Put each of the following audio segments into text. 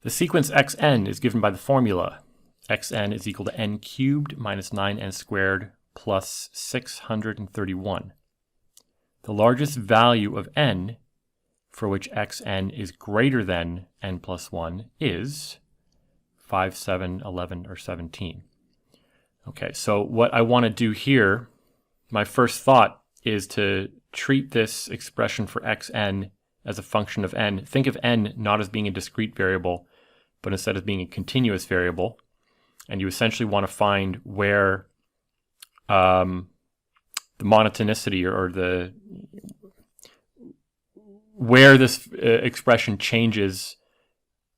The sequence xn is given by the formula xn is equal to n cubed minus 9n squared plus 631. The largest value of n for which xn is greater than n plus 1 is 5, 7, 11, or 17. Okay, so what I want to do here, my first thought is to treat this expression for xn as a function of n. Think of n not as being a discrete variable, but instead of being a continuous variable. And you essentially want to find where the monotonicity or where this expression changes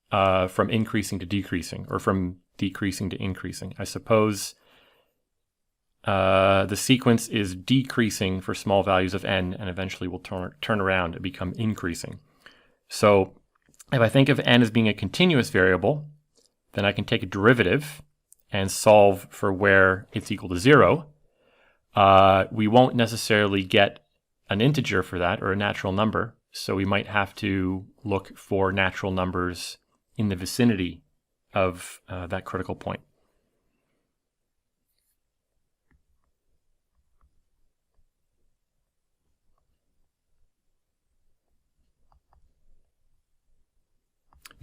from increasing to decreasing, or from decreasing to increasing. I suppose the sequence is decreasing for small values of n, and eventually will turn around and become increasing. So if I think of n as being a continuous variable, then I can take a derivative and solve for where it's equal to 0. We won't necessarily get an integer for that, or a natural number, so we might have to look for natural numbers in the vicinity of that critical point.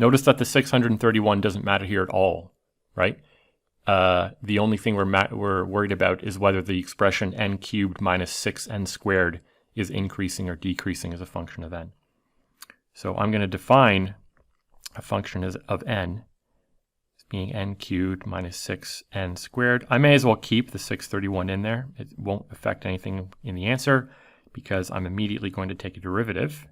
Notice that the 631 doesn't matter here at all, right? The only thing we're worried about is whether the expression n cubed minus 6n squared is increasing or decreasing as a function of n. So I'm going to define a function of n as being n cubed minus 6n squared. I may as well keep the 631 in there. It won't affect anything in the answer because I'm immediately going to take a derivative.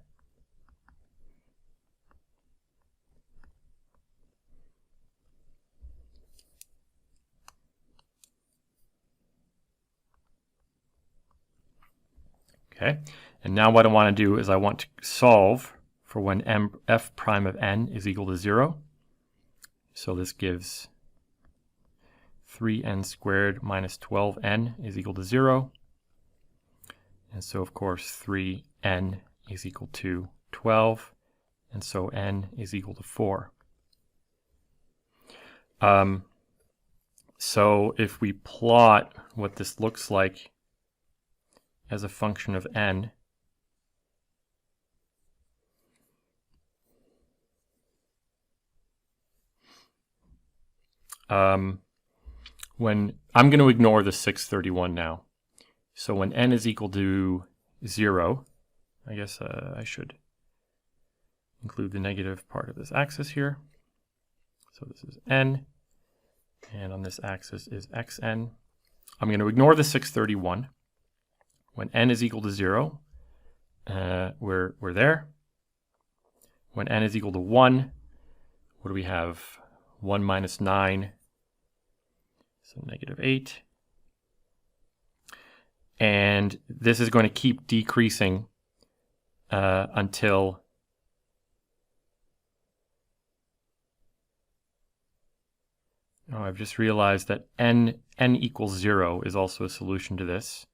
Okay, and now what I want to do is I want to solve for when f prime of n is equal to 0. So this gives 3n squared minus 12n is equal to 0. And so, of course, 3n is equal to 12. And so n is equal to 4. So if we plot what this looks like as a function of n, when I'm going to ignore the 631 now. So when n is equal to 0, I guess I should include the negative part of this axis here. So this is n, and on this axis is xn. I'm going to ignore the 631. When n is equal to 0, we're there. When n is equal to 1, what do we have? 1 minus 9, so negative 8. And this is going to keep decreasing until I've just realized that n equals 0 is also a solution to this.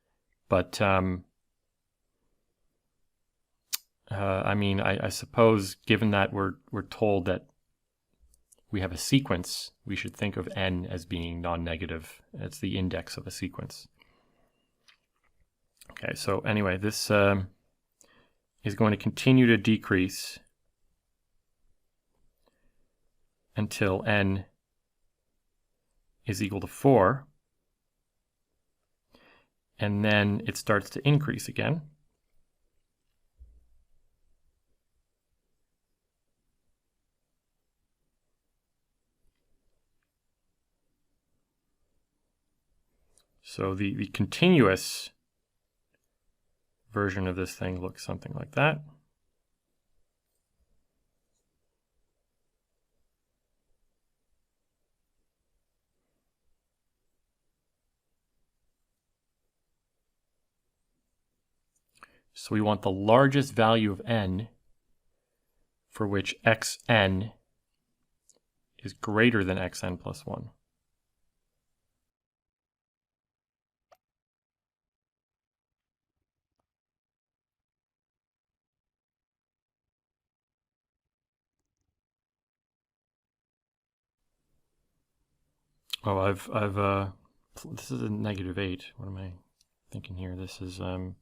But I mean, I suppose given that we're told that we have a sequence, we should think of n as being non-negative. It's the index of a sequence. Okay, so anyway, this is going to continue to decrease until n is equal to 4. And then it starts to increase again. So the continuous version of this thing looks something like that. So we want the largest value of n for which xn is greater than xn plus 1. Oh, this is a -8. What am I thinking here? This is, f0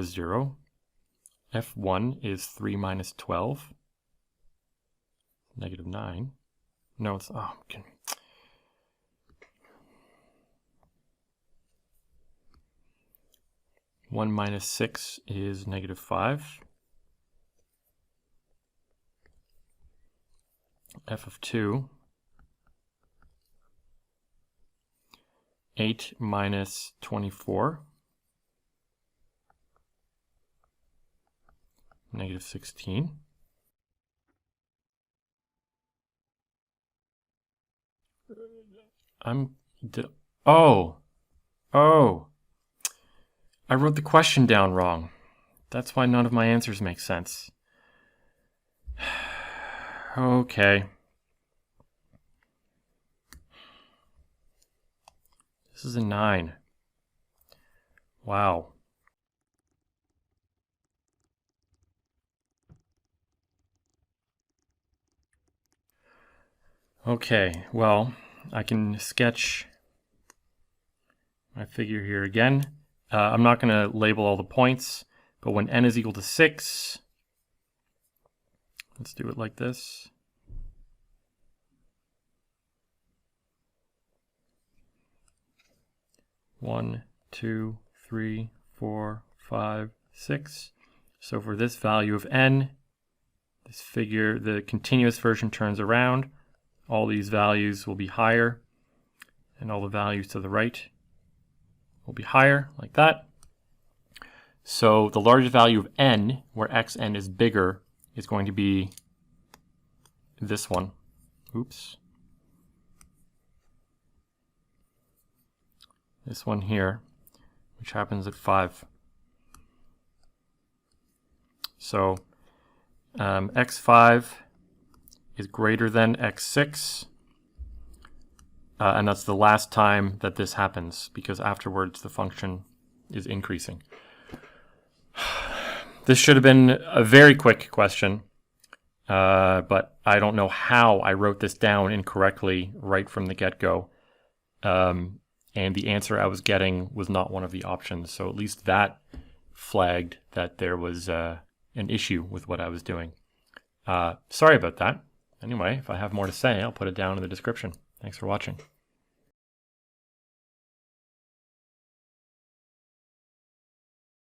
is 0. f1 is 3 minus 12. -9. No, it's, oh, okay. 1 minus 6 is -5. f of 2. 8 minus 24. -16. Oh! I wrote the question down wrong. That's why none of my answers make sense. Okay. This is a 9. Wow. Okay, well, I can sketch my figure here again. I'm not going to label all the points, but when n is equal to 6, let's do it like this. One, 2, 3, 4, 5, 6. So for this value of n, this figure, the continuous version turns around. All these values will be higher, and all the values to the right will be higher, like that. So the largest value of n, where xn is bigger, is going to be this one. Oops. This one here, which happens at 5. So x5 is greater than x6, and that's the last time that this happens, because afterwards the function is increasing. This should have been a very quick question, but I don't know how I wrote this down incorrectly right from the get-go. And the answer I was getting was not one of the options, so at least that flagged that there was an issue with what I was doing. Sorry about that. Anyway, if I have more to say, I'll put it down in the description. Thanks for watching.